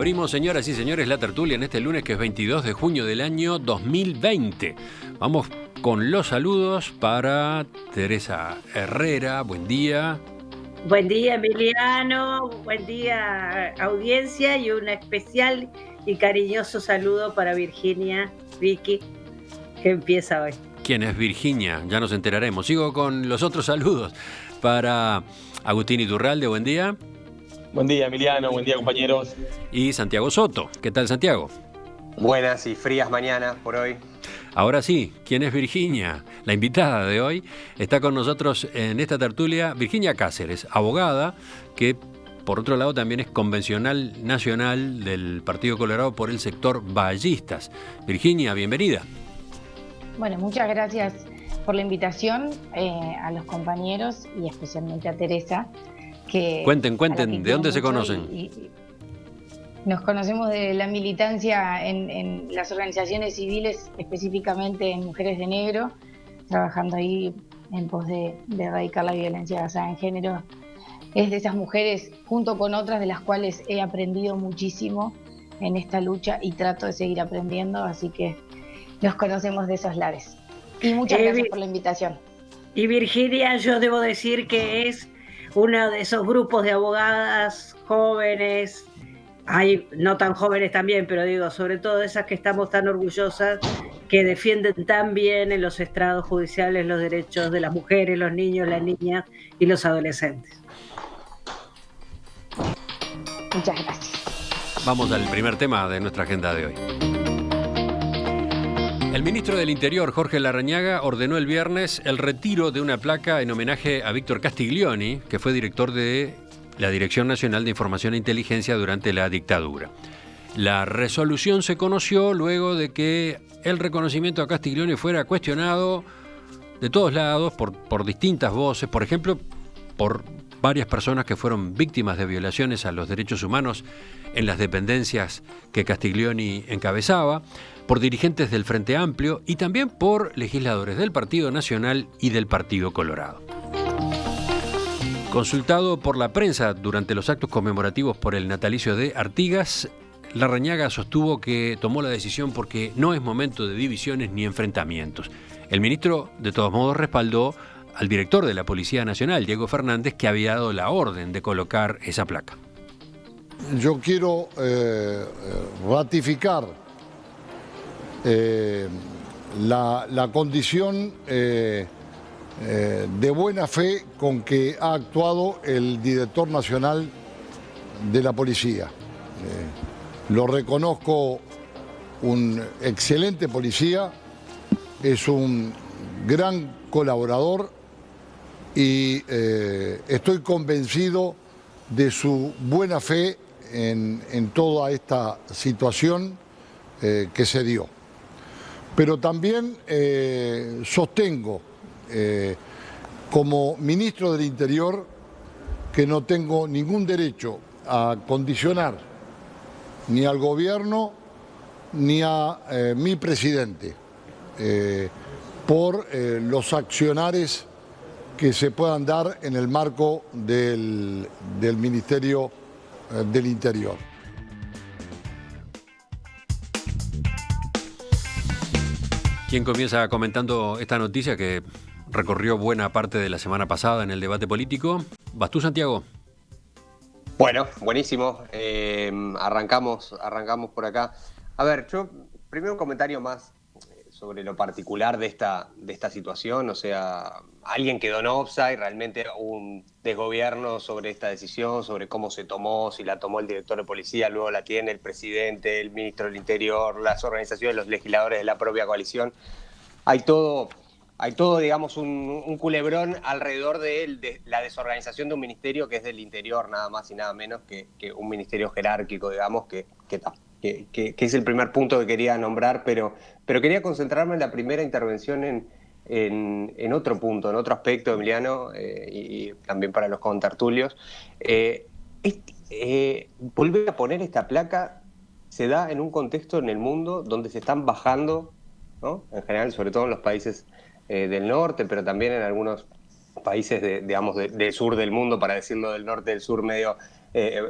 Abrimos, señoras y señores, la tertulia en este lunes que es 22 de junio del año 2020. Vamos con los saludos para Teresa Herrera. Buen día. Buen día, Emiliano. Buen día, audiencia, y un especial y cariñoso saludo para Virginia, Vicky, que empieza hoy. ¿Quién es Virginia? Ya nos enteraremos. Sigo con los otros saludos para Agustín Iturralde. Buen día. Buen día, Emiliano. Buen día, compañeros. Y Santiago Soto. ¿Qué tal, Santiago? Buenas y frías mañanas por hoy. Ahora sí, ¿quién es Virginia? La invitada de hoy está con nosotros en esta tertulia Virginia Cáceres, abogada que por otro lado también es convencional nacional del Partido Colorado por el sector ballistas. Virginia, bienvenida. Bueno, muchas gracias por la invitación a los compañeros y especialmente a Teresa. Cuenten, ¿de dónde se conocen? Nos conocemos de la militancia en las organizaciones civiles, específicamente en Mujeres de Negro, trabajando ahí en pos de erradicar la violencia basada en género. Es de esas mujeres, junto con otras de las cuales he aprendido muchísimo en esta lucha y trato de seguir aprendiendo, así que nos conocemos de esos lares. Y muchas gracias por la invitación. Y Virginia, yo debo decir que es uno de esos grupos de abogadas jóvenes, hay no tan jóvenes también, pero digo, sobre todo esas que estamos tan orgullosas, que defienden tan bien en los estrados judiciales los derechos de las mujeres, los niños, las niñas y los adolescentes. Muchas gracias. Vamos al primer tema de nuestra agenda de hoy. El ministro del Interior, Jorge Larrañaga, ordenó el viernes el retiro de una placa en homenaje a Víctor Castiglioni, que fue director de la Dirección Nacional de Información e Inteligencia durante la dictadura. La resolución se conoció luego de que el reconocimiento a Castiglioni fuera cuestionado de todos lados por distintas voces, por ejemplo, por varias personas que fueron víctimas de violaciones a los derechos humanos en las dependencias que Castiglioni encabezaba, por dirigentes del Frente Amplio y también por legisladores del Partido Nacional y del Partido Colorado. Consultado por la prensa durante los actos conmemorativos por el natalicio de Artigas, Larrañaga sostuvo que tomó la decisión porque no es momento de divisiones ni enfrentamientos. El ministro, de todos modos, respaldó al director de la Policía Nacional, Diego Fernández, que había dado la orden de colocar esa placa. Yo quiero ratificar la condición de buena fe con que ha actuado el director nacional de la policía. Lo reconozco un excelente policía, es un gran colaborador y estoy convencido de su buena fe en toda esta situación que se dio. Pero también sostengo como ministro del Interior que no tengo ningún derecho a condicionar ni al gobierno ni a mi presidente por los accionares que se puedan dar en el marco del Ministerio del Interior. ¿Quién comienza comentando esta noticia que recorrió buena parte de la semana pasada en el debate político? ¿Vas tú, Santiago? Bueno, buenísimo. Arrancamos por acá. A ver, yo primero un comentario más sobre lo particular de esta situación. O sea, alguien quedó en offside, realmente hubo un desgobierno sobre esta decisión, sobre cómo se tomó, si la tomó el director de policía, luego la tiene el presidente, el ministro del Interior, las organizaciones, los legisladores de la propia coalición. Hay todo, digamos, un culebrón alrededor de la desorganización de un ministerio que es del Interior, nada más y nada menos que un ministerio jerárquico, digamos, que es el primer punto que quería nombrar, pero quería concentrarme en la primera intervención en otro punto, en otro aspecto, Emiliano, y también para los contertulios. Volver a poner esta placa se da en un contexto en el mundo donde se están bajando, ¿no? En general, sobre todo en los países del norte, pero también en algunos países del sur del mundo, para decirlo del norte del sur medio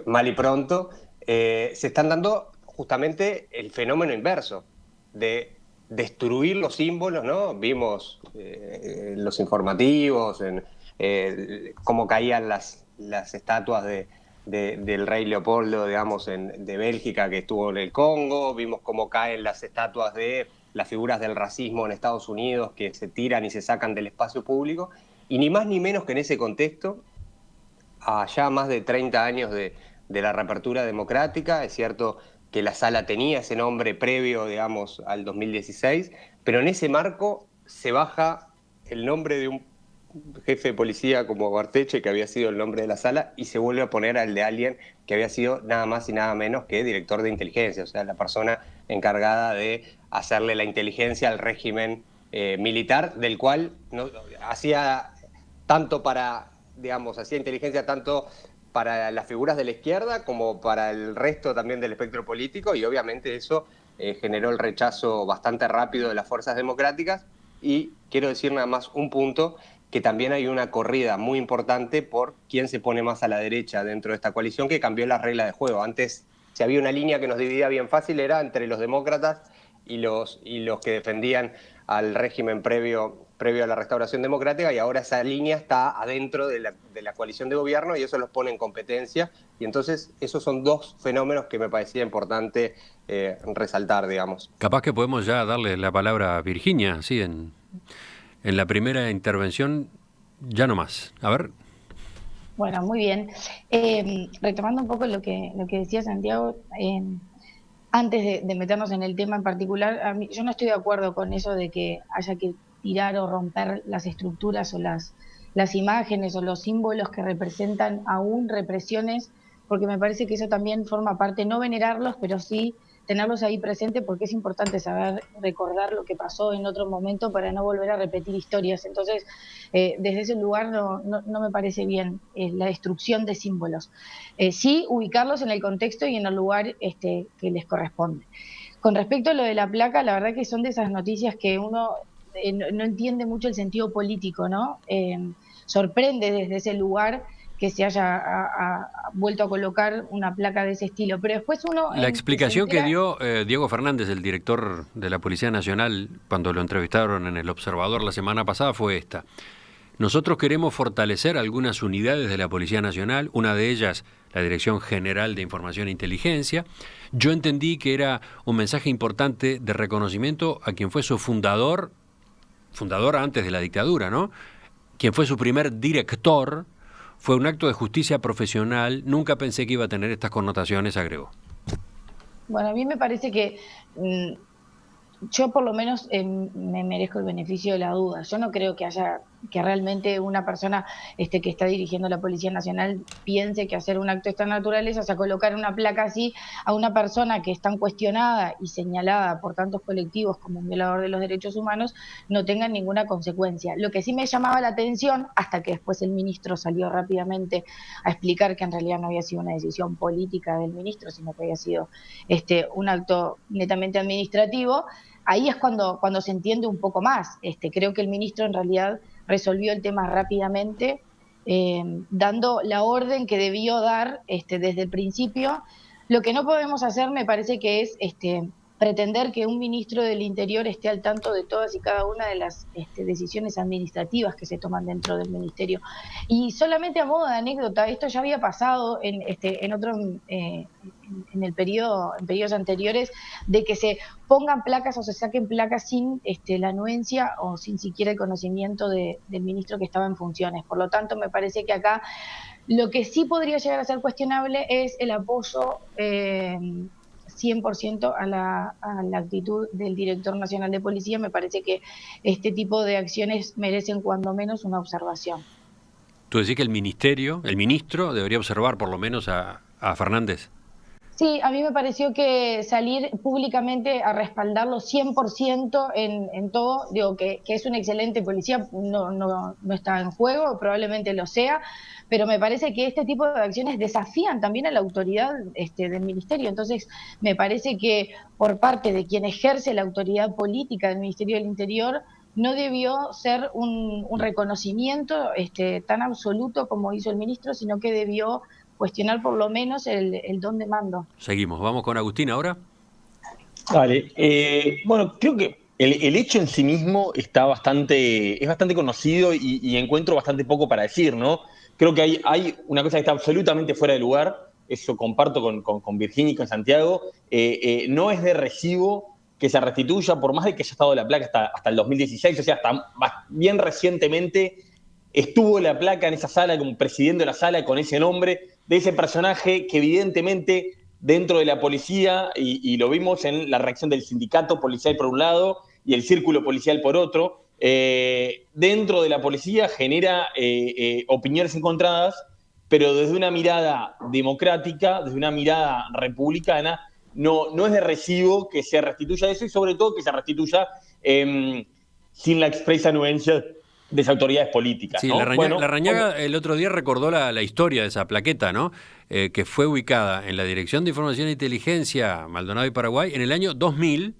mal y pronto, se están dando justamente el fenómeno inverso de destruir los símbolos, ¿no? Vimos los informativos, cómo caían las estatuas del rey Leopoldo, digamos, de Bélgica, que estuvo en el Congo, vimos cómo caen las estatuas de las figuras del racismo en Estados Unidos, que se tiran y se sacan del espacio público, y ni más ni menos que en ese contexto, a ya más de 30 años de la reapertura democrática, es cierto que la sala tenía ese nombre previo, digamos, al 2016, pero en ese marco se baja el nombre de un jefe de policía como Barteche, que había sido el nombre de la sala, y se vuelve a poner al de alguien que había sido nada más y nada menos que director de inteligencia, o sea, la persona encargada de hacerle la inteligencia al régimen militar, del cual hacía tanto para, digamos, hacía inteligencia tanto para las figuras de la izquierda como para el resto también del espectro político, y obviamente eso generó el rechazo bastante rápido de las fuerzas democráticas. Y quiero decir nada más un punto, que también hay una corrida muy importante por quién se pone más a la derecha dentro de esta coalición, que cambió las reglas de juego. Antes, si había una línea que nos dividía bien fácil, era entre los demócratas y los que defendían al régimen previo a la restauración democrática, y ahora esa línea está adentro de la coalición de gobierno, y eso los pone en competencia. Y entonces esos son dos fenómenos que me parecía importante resaltar, digamos. Capaz que podemos ya darle la palabra a Virginia, sí, en la primera intervención, ya no más. A ver. Bueno, muy bien. Retomando un poco lo que decía Santiago, antes de meternos en el tema en particular, yo no estoy de acuerdo con eso de que haya que tirar o romper las estructuras o las imágenes o los símbolos que representan aún represiones, porque me parece que eso también forma parte, no venerarlos, pero sí tenerlos ahí presente, porque es importante saber recordar lo que pasó en otro momento para no volver a repetir historias. Entonces, desde ese lugar no me parece bien la destrucción de símbolos. Sí, ubicarlos en el contexto y en el lugar que les corresponde. Con respecto a lo de la placa, la verdad que son de esas noticias que uno no entiende mucho el sentido político, ¿no? Sorprende desde ese lugar que se haya vuelto a colocar una placa de ese estilo. Pero después uno... La explicación que dio Diego Fernández, el director de la Policía Nacional, cuando lo entrevistaron en El Observador la semana pasada, fue esta. Nosotros queremos fortalecer algunas unidades de la Policía Nacional, una de ellas la Dirección General de Información e Inteligencia. Yo entendí que era un mensaje importante de reconocimiento a quien fue su fundador antes de la dictadura, ¿no? Quien fue su primer director. Fue un acto de justicia profesional. Nunca pensé que iba a tener estas connotaciones, agregó. Bueno, a mí me parece que yo por lo menos me merezco el beneficio de la duda. Yo no creo que realmente una persona que está dirigiendo la Policía Nacional piense que hacer un acto de esta naturaleza, o sea, colocar una placa así a una persona que es tan cuestionada y señalada por tantos colectivos como un violador de los derechos humanos, no tenga ninguna consecuencia. Lo que sí me llamaba la atención, hasta que después el ministro salió rápidamente a explicar que en realidad no había sido una decisión política del ministro, sino que había sido un acto netamente administrativo. Ahí es cuando se entiende un poco más. Creo que el ministro en realidad resolvió el tema rápidamente, dando la orden que debió dar desde el principio. Lo que no podemos hacer, me parece que es pretender que un ministro del Interior esté al tanto de todas y cada una de las decisiones administrativas que se toman dentro del ministerio. Y solamente a modo de anécdota, esto ya había pasado en periodos anteriores, de que se pongan placas o se saquen placas sin la anuencia o sin siquiera el conocimiento del ministro que estaba en funciones. Por lo tanto, me parece que acá lo que sí podría llegar a ser cuestionable es el apoyo 100% a la actitud del director nacional de policía. Me parece que este tipo de acciones merecen cuando menos una observación. ¿Tú decís que el ministro, debería observar por lo menos a Fernández? Sí, a mí me pareció que salir públicamente a respaldarlo 100% en todo, digo que es un excelente policía, no está en juego, probablemente lo sea, pero me parece que este tipo de acciones desafían también a la autoridad del ministerio. Entonces, me parece que por parte de quien ejerce la autoridad política del Ministerio del Interior, no debió ser un reconocimiento tan absoluto como hizo el ministro, sino que debió cuestionar por lo menos el don de mando. Seguimos, vamos con Agustín ahora. Vale. Bueno, creo que el hecho en sí mismo es bastante conocido y encuentro bastante poco para decir, ¿no? Creo que hay una cosa que está absolutamente fuera de lugar, eso comparto con Virginia y con Santiago. No es de recibo que se restituya, por más de que haya estado la placa hasta el 2016, o sea, hasta bien recientemente estuvo la placa en esa sala, como presidiendo la sala con ese nombre, de ese personaje que evidentemente dentro de la policía, y lo vimos en la reacción del sindicato policial por un lado y el círculo policial por otro, dentro de la policía genera opiniones encontradas, pero desde una mirada democrática, desde una mirada republicana, no es de recibo que se restituya eso y sobre todo que se restituya sin la expresa anuencia de esas autoridades políticas. Sí, ¿no? Larrañaga el otro día recordó la historia de esa plaqueta, ¿no? Que fue ubicada en la Dirección de Información e Inteligencia Maldonado y Paraguay en el año 2000,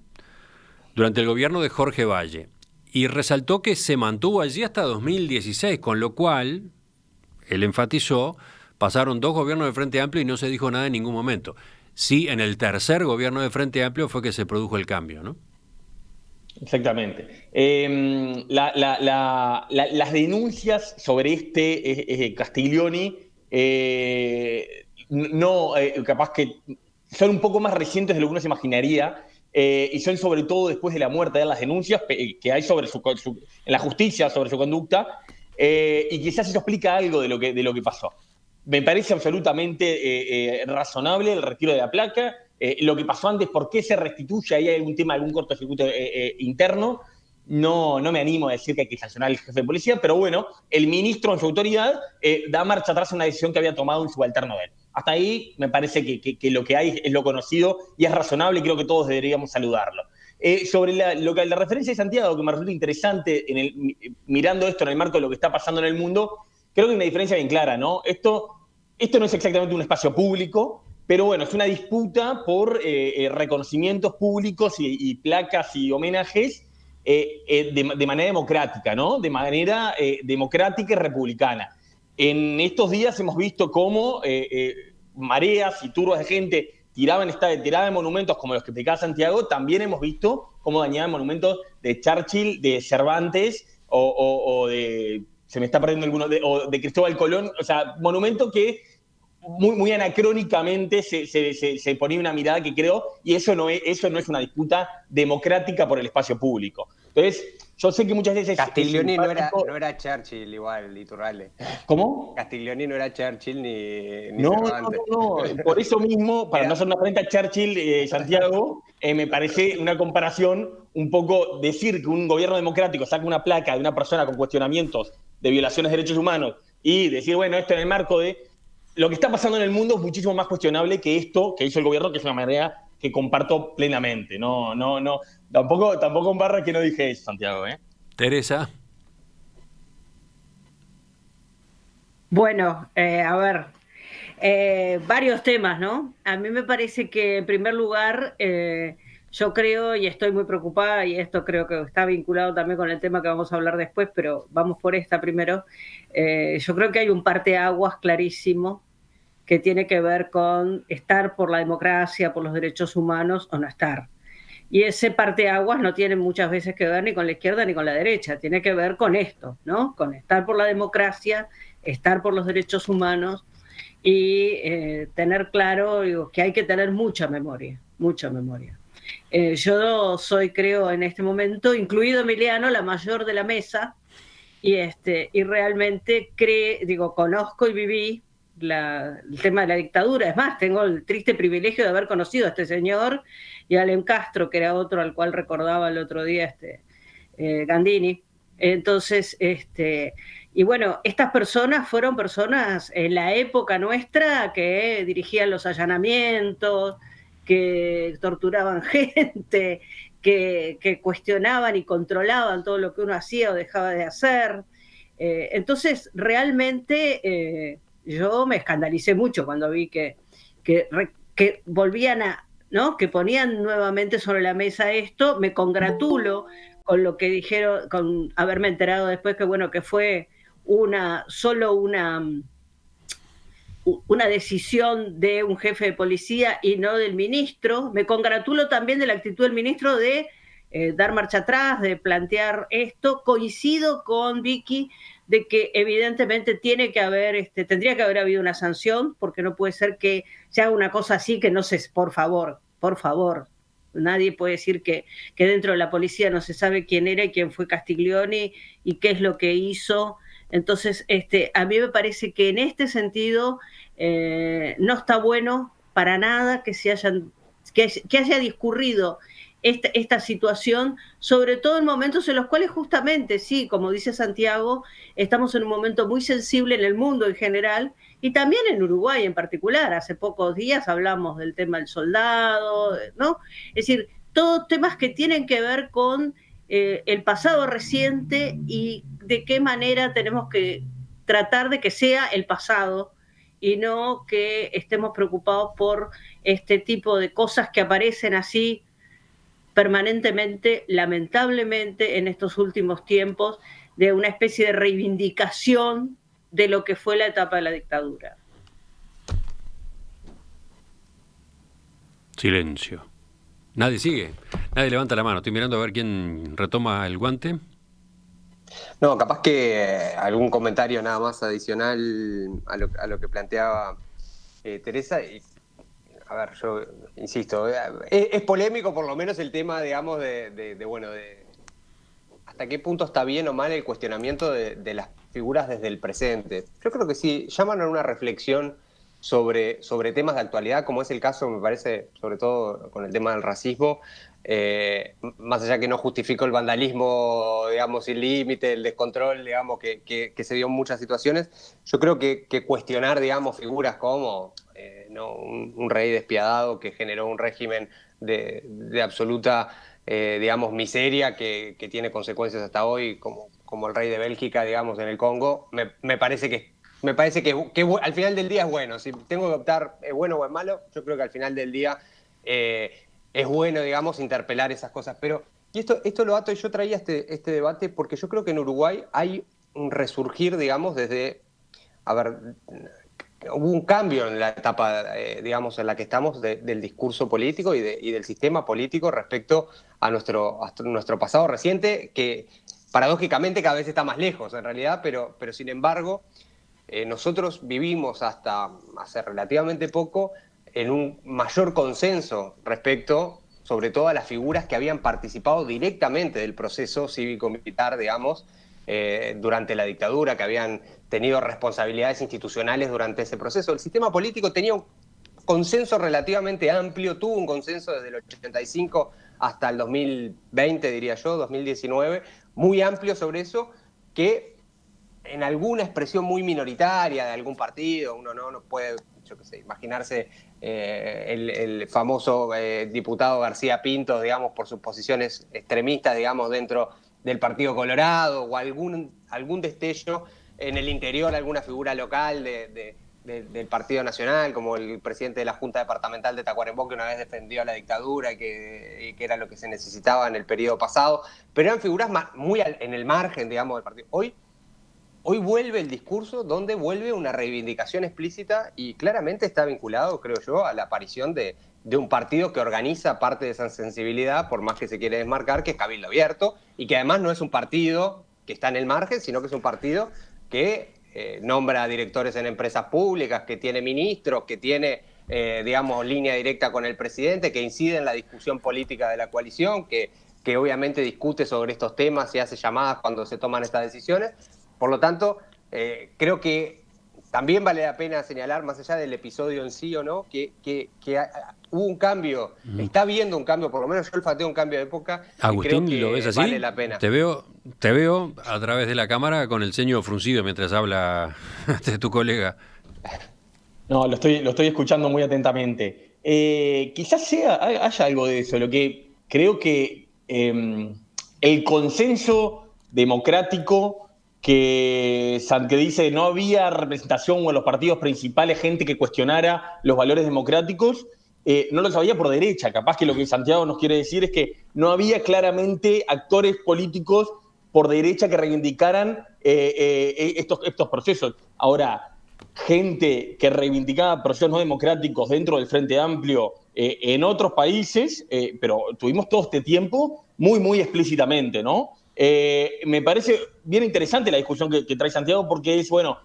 durante el gobierno de Jorge Valle. Y resaltó que se mantuvo allí hasta 2016, con lo cual, él enfatizó, pasaron 2 gobiernos de Frente Amplio y no se dijo nada en ningún momento. Sí, en el tercer gobierno de Frente Amplio fue que se produjo el cambio, ¿no? Exactamente. Las denuncias sobre Castiglioni capaz que son un poco más recientes de lo que uno se imaginaría, y son sobre todo después de la muerte de las denuncias que hay en la justicia sobre su conducta, y quizás eso explica algo de lo que pasó. Me parece absolutamente razonable el retiro de la placa. Lo que pasó antes, ¿por qué se restituye? Ahí hay algún tema, algún cortocircuito interno. No me animo a decir que hay que sancionar al jefe de policía, pero bueno, el ministro en su autoridad da marcha atrás a una decisión que había tomado un subalterno de él. Hasta ahí me parece que lo que hay es lo conocido y es razonable y creo que todos deberíamos saludarlo. Sobre la referencia de Santiago, que me resulta interesante mirando esto en el marco de lo que está pasando en el mundo, creo que hay una diferencia bien clara, ¿no? Esto no es exactamente un espacio público, pero bueno, es una disputa por reconocimientos públicos y placas y homenajes de manera democrática, ¿no? De manera democrática y republicana. En estos días hemos visto cómo mareas y turbas de gente tiraban monumentos como los que explicaba Santiago. También hemos visto cómo dañaban monumentos de Churchill, de Cervantes o de... Se me está perdiendo alguno, o de Cristóbal Colón. O sea, monumentos que muy anacrónicamente se ponía una mirada que creo, y eso no es una disputa democrática por el espacio público. Entonces, yo sé que muchas veces... Castiglioni no era Churchill igual, Iturralde. ¿Cómo? Castiglioni no era Churchill ni No, Cervantes. no. Por eso mismo, para no hacer una frente a Churchill, Santiago, me parece una comparación un poco decir que un gobierno democrático saca una placa de una persona con cuestionamientos de violaciones de derechos humanos y decir, bueno, esto en el marco de... Lo que está pasando en el mundo es muchísimo más cuestionable que esto que hizo el gobierno, que es una manera que comparto plenamente. No. Tampoco en barra que no dije eso, Santiago, ¿eh? Teresa. Bueno, a ver, varios temas, ¿no? A mí me parece que en primer lugar, yo creo y estoy muy preocupada, y esto creo que está vinculado también con el tema que vamos a hablar después, pero vamos por esta primero. Yo creo que hay un parteaguas clarísimo que tiene que ver con estar por la democracia, por los derechos humanos o no estar. Y ese parteaguas no tiene muchas veces que ver ni con la izquierda ni con la derecha, tiene que ver con esto, ¿no? Con estar por la democracia, estar por los derechos humanos y tener claro, digo, que hay que tener mucha memoria, mucha memoria. Yo soy, creo, en este momento, incluido Emiliano, la mayor de la mesa, y realmente conozco y viví el tema de la dictadura. Es más, tengo el triste privilegio de haber conocido a este señor y a León Castro, que era otro al cual recordaba el otro día Gandini. Entonces, y bueno, estas personas fueron personas en la época nuestra que dirigían los allanamientos, que torturaban gente, que cuestionaban y controlaban todo lo que uno hacía o dejaba de hacer. Entonces, realmente yo me escandalicé mucho cuando vi que volvían ¿no? Que ponían nuevamente sobre la mesa esto. Me congratulo con lo que dijeron, con haberme enterado después que bueno, que fue solo una una decisión de un jefe de policía y no del ministro. Me congratulo también de la actitud del ministro de dar marcha atrás, de plantear esto. Coincido con Vicky de que evidentemente tendría que haber habido una sanción, porque no puede ser que se haga una cosa así que no se... Por favor, nadie puede decir que dentro de la policía no se sabe quién era y quién fue Castiglioni y qué es lo que hizo. Entonces, a mí me parece que en este sentido no está bueno para nada que haya discurrido esta situación, sobre todo en momentos en los cuales justamente, sí, como dice Santiago, estamos en un momento muy sensible en el mundo en general y también en Uruguay en particular. Hace pocos días hablamos del tema del soldado, ¿no? Es decir, todos temas que tienen que ver con el pasado reciente y de qué manera tenemos que tratar de que sea el pasado y no que estemos preocupados por este tipo de cosas que aparecen así permanentemente, lamentablemente, en estos últimos tiempos, de una especie de reivindicación de lo que fue la etapa de la dictadura. Silencio. Nadie sigue, nadie levanta la mano. Estoy mirando a ver quién retoma el guante. No, capaz que algún comentario nada más adicional a lo que planteaba Teresa. A ver, yo insisto, es polémico por lo menos el tema, digamos, de hasta qué punto está bien o mal el cuestionamiento de las figuras desde el presente. Yo creo que sí, llaman a una reflexión sobre temas de actualidad, como es el caso, me parece, sobre todo con el tema del racismo, más allá que no justifico el vandalismo, digamos, sin límite, el descontrol, digamos, que se dio en muchas situaciones, yo creo que cuestionar, digamos, figuras como ¿no? un rey despiadado que generó un régimen de absoluta, digamos, miseria que tiene consecuencias hasta hoy, como el rey de Bélgica, digamos, en el Congo, me parece que al final del día es bueno. Si tengo que optar, ¿es bueno o es malo? Yo creo que al final del día es bueno, digamos, interpelar esas cosas. Pero, y esto lo ato, y yo traía este debate porque yo creo que en Uruguay hay un resurgir, digamos, hubo un cambio en la etapa, digamos, en la que estamos del discurso político y del sistema político respecto a nuestro pasado reciente, que paradójicamente cada vez está más lejos en realidad, pero sin embargo, nosotros vivimos hasta hace relativamente poco en un mayor consenso respecto, sobre todo, a las figuras que habían participado directamente del proceso cívico-militar, digamos, durante la dictadura, que habían tenido responsabilidades institucionales durante ese proceso. El sistema político tenía un consenso relativamente amplio, tuvo un consenso desde el 85 hasta el 2020, diría yo, 2019, muy amplio sobre eso, que en alguna expresión muy minoritaria de algún partido, uno no puede, yo qué sé, imaginarse el famoso diputado García Pinto, digamos, por sus posiciones extremistas, digamos, dentro del Partido Colorado, o algún destello en el interior, alguna figura local del Partido Nacional, como el presidente de la Junta Departamental de Tacuarembó, que una vez defendió la dictadura y que era lo que se necesitaba en el periodo pasado, pero eran figuras muy en el margen, digamos, del partido. Hoy vuelve el discurso, donde vuelve una reivindicación explícita y claramente está vinculado, creo yo, a la aparición de un partido que organiza parte de esa sensibilidad, por más que se quiere desmarcar, que es Cabildo Abierto, y que además no es un partido que está en el margen, sino que es un partido que nombra directores en empresas públicas, que tiene ministros, que tiene, digamos, línea directa con el presidente, que incide en la discusión política de la coalición, que obviamente discute sobre estos temas y hace llamadas cuando se toman estas decisiones. Por lo tanto, creo que también vale la pena señalar, más allá del episodio en sí o no, que hubo un cambio, está habiendo un cambio, por lo menos yo olfateo un cambio de época. Agustín, y creo que ¿lo ves así? vale la pena. Te veo a través de la cámara con el ceño fruncido mientras habla tu colega. No, lo estoy escuchando muy atentamente. Quizás haya algo de eso. Lo que creo que el consenso democrático que dice no había representación o en los partidos principales gente que cuestionara los valores democráticos, no lo sabía por derecha. Capaz que lo que Santiago nos quiere decir es que no había claramente actores políticos por derecha que reivindicaran estos procesos. Ahora, gente que reivindicaba procesos no democráticos dentro del Frente Amplio en otros países, pero tuvimos todo este tiempo muy explícitamente, ¿no? Me parece bien interesante la discusión que trae Santiago, porque es, bueno,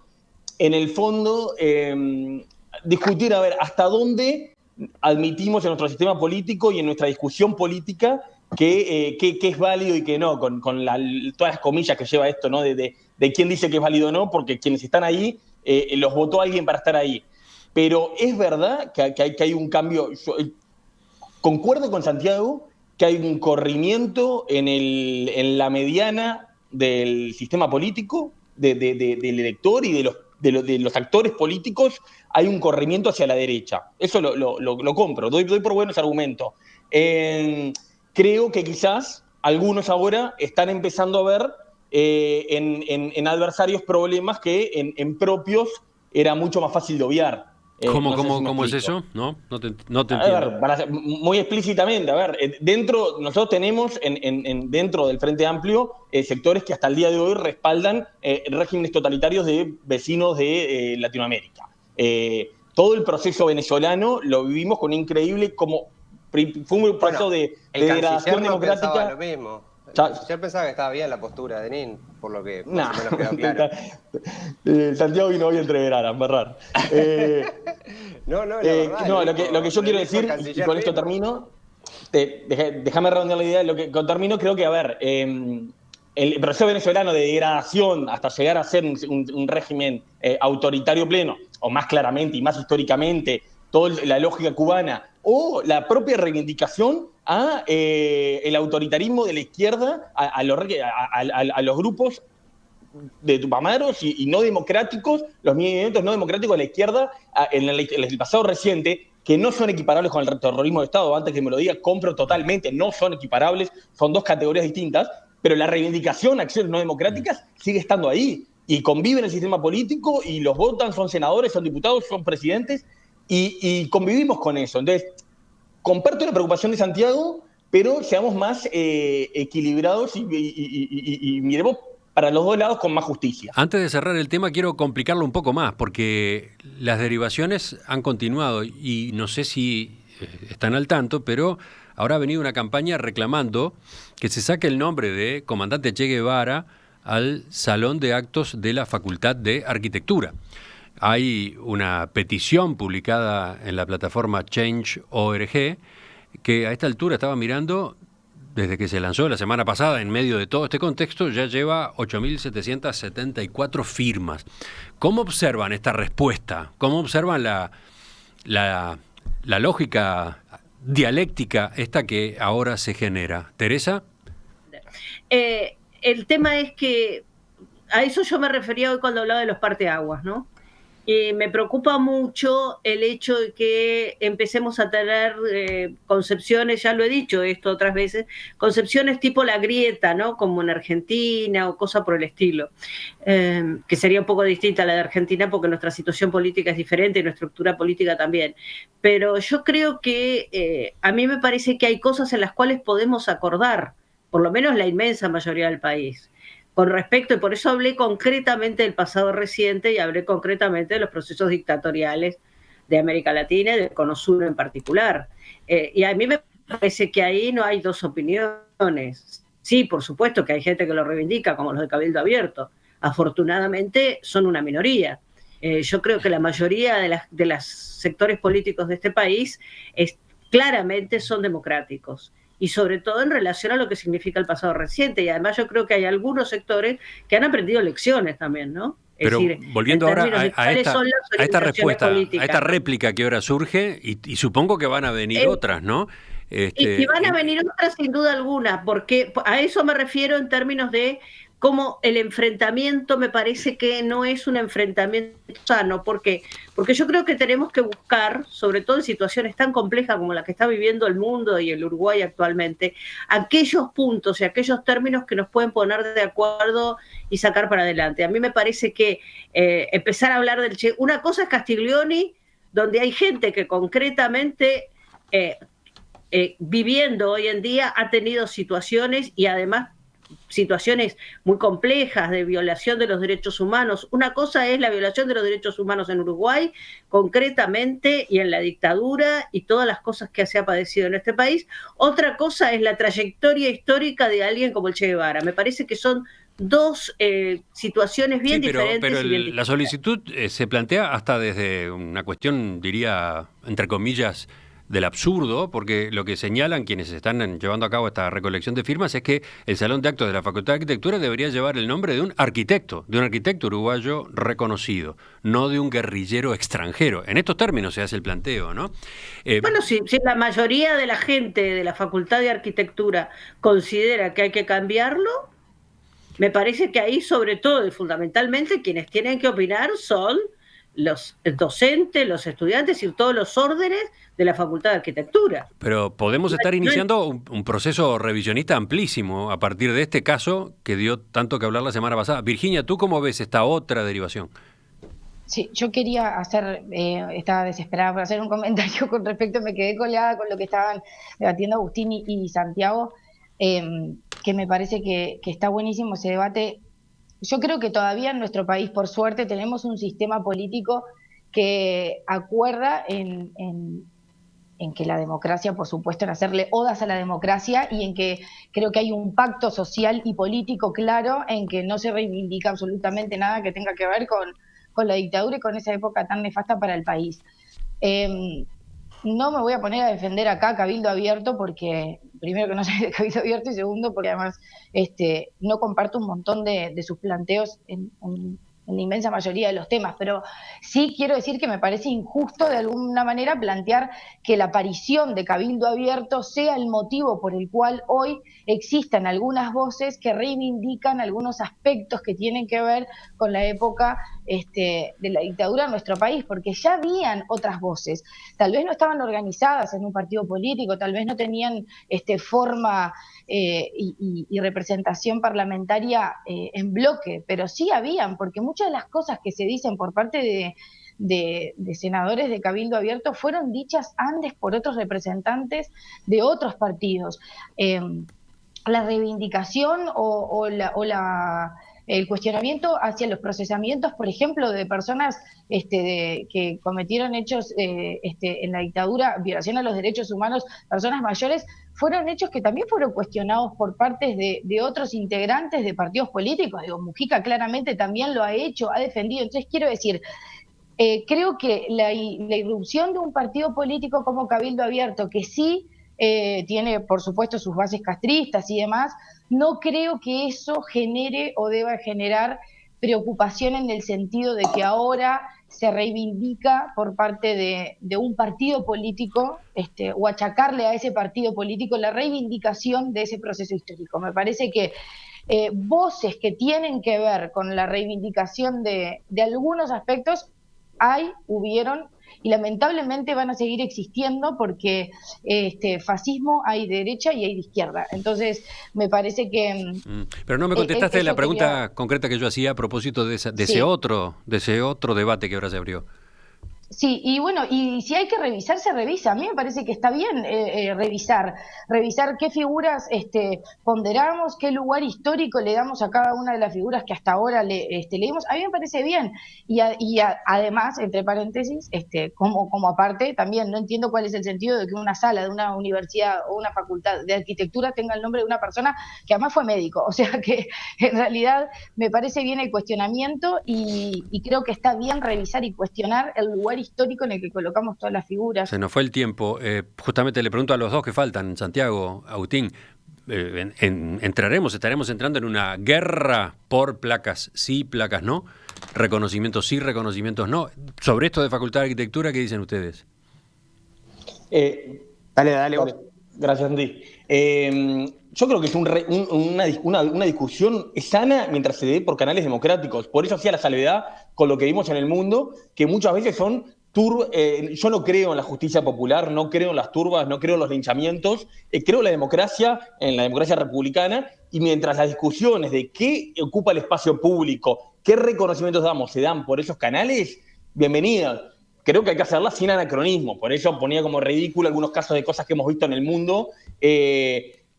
en el fondo, discutir, a ver, hasta dónde admitimos en nuestro sistema político y en nuestra discusión política que es válido y que no, con todas las comillas que lleva esto, ¿no? De quién dice que es válido o no, porque quienes están ahí los votó alguien para estar ahí. Pero es verdad que hay un cambio. Yo concuerdo con Santiago que hay un corrimiento en la mediana del sistema político, del elector y de los actores políticos. Hay un corrimiento hacia la derecha. Eso lo compro, doy por buenos argumentos. Creo que quizás algunos ahora están empezando a ver en adversarios problemas que en propios era mucho más fácil de obviar. ¿Cómo es eso? No te entiendo. A ver, muy explícitamente, a ver, nosotros tenemos dentro del Frente Amplio sectores que hasta el día de hoy respaldan regímenes totalitarios de vecinos de Latinoamérica. Todo el proceso venezolano lo vivimos con increíble fue un proceso de degradación democrática. Lo mismo. Yo pensaba que estaba bien la postura de Nin, por lo que más o menos quedó claro. Santiago vino hoy a entreverar, a embarrar. Lo que yo quiero decir, y con esto termino, déjame redondear la idea, termino, creo que, a ver, el proceso venezolano de degradación hasta llegar a ser un régimen autoritario pleno, o más claramente y más históricamente, toda la lógica cubana, o la propia reivindicación a el autoritarismo de la izquierda, a los grupos de tupamaros y no democráticos, los movimientos no democráticos de la izquierda en el pasado reciente, que no son equiparables con el terrorismo de Estado. Antes que me lo diga, compro totalmente, no son equiparables, son dos categorías distintas, pero la reivindicación a acciones no democráticas sigue estando ahí, y convive en el sistema político, y los votan, son senadores, son diputados, son presidentes, y convivimos con eso. Entonces, comparto la preocupación de Santiago, pero seamos más equilibrados y miremos para los dos lados con más justicia. Antes de cerrar el tema, quiero complicarlo un poco más, porque las derivaciones han continuado y no sé si están al tanto, pero ahora ha venido una campaña reclamando que se saque el nombre de Comandante Che Guevara al Salón de Actos de la Facultad de Arquitectura. Hay una petición publicada en la plataforma Change.org que a esta altura estaba mirando, desde que se lanzó la semana pasada, en medio de todo este contexto, ya lleva 8.774 firmas. ¿Cómo observan esta respuesta? ¿Cómo observan la lógica dialéctica esta que ahora se genera? ¿Teresa? El tema es que a eso yo me refería hoy cuando hablaba de los parteaguas, ¿no? Me preocupa mucho el hecho de que empecemos a tener concepciones, ya lo he dicho esto otras veces, concepciones tipo la grieta, ¿no? Como en Argentina o cosa por el estilo, que sería un poco distinta a la de Argentina porque nuestra situación política es diferente y nuestra estructura política también. Pero yo creo que a mí me parece que hay cosas en las cuales podemos acordar, por lo menos la inmensa mayoría del país. Con respecto, y por eso hablé concretamente del pasado reciente y hablé concretamente de los procesos dictatoriales de América Latina y del Cono Sur en particular. Y a mí me parece que ahí no hay dos opiniones. Sí, por supuesto que hay gente que lo reivindica, como los de Cabildo Abierto. Afortunadamente son una minoría. Yo creo que la mayoría de los sectores políticos de este país claramente son democráticos. Y sobre todo en relación a lo que significa el pasado reciente. Y además yo creo que hay algunos sectores que han aprendido lecciones también, ¿no? Pero decir, volviendo ahora a esta respuesta, políticas, a esta réplica que ahora surge, y supongo que van a venir otras, ¿no? Y van a venir otras sin duda alguna, porque a eso me refiero en términos de cómo el enfrentamiento me parece que no es un enfrentamiento sano. ¿Por qué? Porque yo creo que tenemos que buscar, sobre todo en situaciones tan complejas como la que está viviendo el mundo y el Uruguay actualmente, aquellos puntos y aquellos términos que nos pueden poner de acuerdo y sacar para adelante. A mí me parece que empezar a hablar del Che, una cosa es Castiglioni, donde hay gente que concretamente viviendo hoy en día ha tenido situaciones y además situaciones muy complejas de violación de los derechos humanos. Una cosa es la violación de los derechos humanos en Uruguay, concretamente, y en la dictadura, y todas las cosas que se ha padecido en este país. Otra cosa es la trayectoria histórica de alguien como el Che Guevara. Me parece que son dos situaciones bien diferentes. Pero y bien distintas. la solicitud se plantea hasta desde una cuestión, diría, entre comillas, del absurdo, porque lo que señalan quienes están llevando a cabo esta recolección de firmas es que el Salón de Actos de la Facultad de Arquitectura debería llevar el nombre de un arquitecto uruguayo reconocido, no de un guerrillero extranjero. En estos términos se hace el planteo, ¿no? Bueno, si la mayoría de la gente de la Facultad de Arquitectura considera que hay que cambiarlo, me parece que ahí, sobre todo y fundamentalmente, quienes tienen que opinar son los docentes, los estudiantes y todos los órdenes de la Facultad de Arquitectura. Pero podemos estar iniciando un proceso revisionista amplísimo a partir de este caso que dio tanto que hablar la semana pasada. Virginia, ¿tú cómo ves esta otra derivación? Sí, yo quería estaba desesperada por hacer un comentario con respecto, me quedé colgada con lo que estaban debatiendo Agustín y Santiago, que me parece que está buenísimo ese debate. Yo creo que todavía en nuestro país, por suerte, tenemos un sistema político que acuerda en que la democracia, por supuesto, en hacerle odas a la democracia, y en que creo que hay un pacto social y político claro en que no se reivindica absolutamente nada que tenga que ver con la dictadura y con esa época tan nefasta para el país. No me voy a poner a defender acá Cabildo Abierto, porque primero que no soy de Cabildo Abierto, y segundo porque además no comparto un montón de sus planteos en la inmensa mayoría de los temas, pero sí quiero decir que me parece injusto de alguna manera plantear que la aparición de Cabildo Abierto sea el motivo por el cual hoy existan algunas voces que reivindican algunos aspectos que tienen que ver con la época de la dictadura en nuestro país, porque ya habían otras voces, tal vez no estaban organizadas en un partido político, tal vez no tenían forma y representación parlamentaria en bloque, pero sí habían, porque muchas de las cosas que se dicen por parte de senadores de Cabildo Abierto fueron dichas antes por otros representantes de otros partidos. La reivindicación o el cuestionamiento hacia los procesamientos, por ejemplo, de personas que cometieron hechos en la dictadura, violación a los derechos humanos, personas mayores, fueron hechos que también fueron cuestionados por partes de otros integrantes de partidos políticos. Digo, Mujica claramente también lo ha hecho, ha defendido. Entonces quiero decir, creo que la irrupción de un partido político como Cabildo Abierto, que sí tiene, por supuesto, sus bases castristas y demás, no creo que eso genere o deba generar preocupación en el sentido de que ahora se reivindica por parte de un partido político o achacarle a ese partido político la reivindicación de ese proceso histórico. Me parece que voces que tienen que ver con la reivindicación de algunos aspectos hubieron, y lamentablemente van a seguir existiendo, porque fascismo hay de derecha y hay de izquierda. Entonces, me parece que... Pero no me contestaste la pregunta concreta que yo hacía a propósito de ese otro debate que ahora se abrió. Sí, y bueno, y si hay que revisar, se revisa. A mí me parece que está bien revisar qué figuras ponderamos, qué lugar histórico le damos a cada una de las figuras que hasta ahora leímos. A mí me parece bien. Y además, entre paréntesis, como aparte, también no entiendo cuál es el sentido de que una sala de una universidad o una facultad de arquitectura tenga el nombre de una persona que además fue médico. O sea que en realidad me parece bien el cuestionamiento, y creo que está bien revisar y cuestionar el lugar histórico en el que colocamos todas las figuras. Se nos fue el tiempo. Justamente le pregunto a los dos que faltan, Santiago, Agustín, estaremos entrando en una guerra por placas sí, placas no, reconocimientos sí, reconocimientos no. Sobre esto de Facultad de Arquitectura, ¿qué dicen ustedes? Dale vos. Gracias, Andy. Yo creo que es una discusión sana mientras se dé por canales democráticos. Por eso hacía la salvedad con lo que vimos en el mundo, que muchas veces son yo no creo en la justicia popular, no creo en las turbas, no creo en los linchamientos, creo en la democracia republicana, y mientras las discusiones de qué ocupa el espacio público, qué reconocimientos se dan por esos canales, bienvenidas. Creo que hay que hacerlas sin anacronismo, por eso ponía como ridículo algunos casos de cosas que hemos visto en el mundo,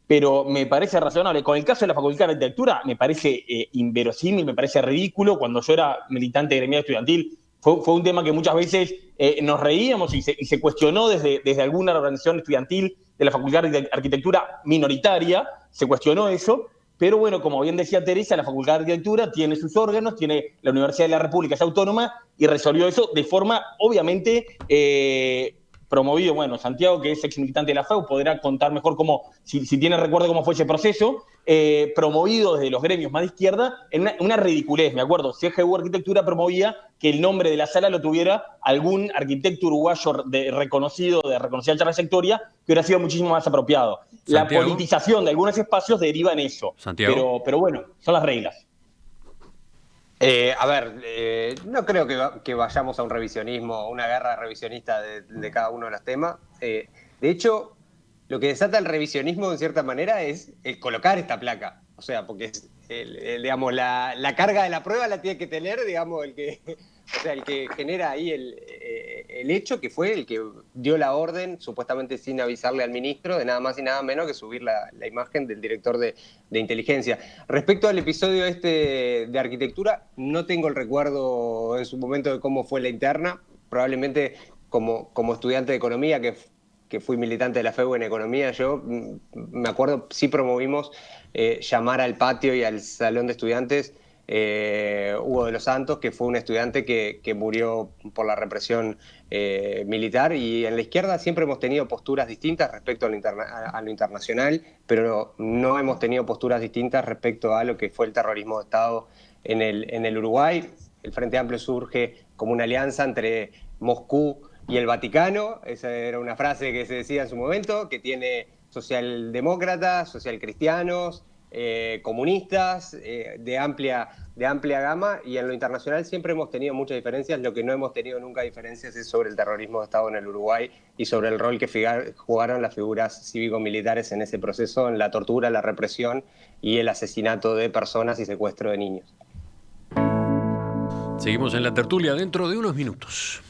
pero me parece razonable. Con el caso de la Facultad de Arquitectura, me parece inverosímil, me parece ridículo. Cuando yo era militante gremial estudiantil, fue un tema que muchas veces nos reíamos y se cuestionó desde alguna organización estudiantil de la Facultad de Arquitectura minoritaria, se cuestionó eso. Pero bueno, como bien decía Teresa, la Facultad de Arquitectura tiene sus órganos, tiene la Universidad de la República, es autónoma, y resolvió eso de forma, obviamente, promovido. Bueno, Santiago, que es ex militante de la FEU, podrá contar mejor si tiene recuerdo cómo fue ese proceso, promovido desde los gremios más de izquierda, en una ridiculez. Me acuerdo, CGU Arquitectura promovía que el nombre de la sala lo tuviera algún arquitecto uruguayo de reconocida trayectoria, que hubiera sido muchísimo más apropiado. Santiago. La politización de algunos espacios deriva en eso. Santiago. Pero bueno, son las reglas. No creo que vayamos a un revisionismo, una guerra revisionista de cada uno de los temas. De hecho, lo que desata el revisionismo, en cierta manera, es el colocar esta placa. O sea, porque digamos, la carga de la prueba la tiene que tener, digamos, el que genera ahí el hecho, que fue el que dio la orden, supuestamente sin avisarle al ministro, de nada más y nada menos que subir la imagen del director de inteligencia. Respecto al episodio de arquitectura, no tengo el recuerdo en su momento de cómo fue la interna. Probablemente como estudiante de economía, que fui militante de la FEU en economía, yo me acuerdo, sí promovimos llamar al patio y al salón de estudiantes Hugo de los Santos, que fue un estudiante que murió por la represión militar, y en la izquierda siempre hemos tenido posturas distintas respecto a lo internacional, pero no hemos tenido posturas distintas respecto a lo que fue el terrorismo de Estado en el Uruguay. El Frente Amplio surge como una alianza entre Moscú y el Vaticano. Esa era una frase que se decía en su momento, que tiene socialdemócratas, socialcristianos, comunistas, de amplia gama, y en lo internacional siempre hemos tenido muchas diferencias. Lo que no hemos tenido nunca diferencias es sobre el terrorismo de Estado en el Uruguay y sobre el rol que jugaron las figuras cívico-militares en ese proceso, en la tortura, la represión y el asesinato de personas y secuestro de niños. Seguimos en la tertulia dentro de unos minutos.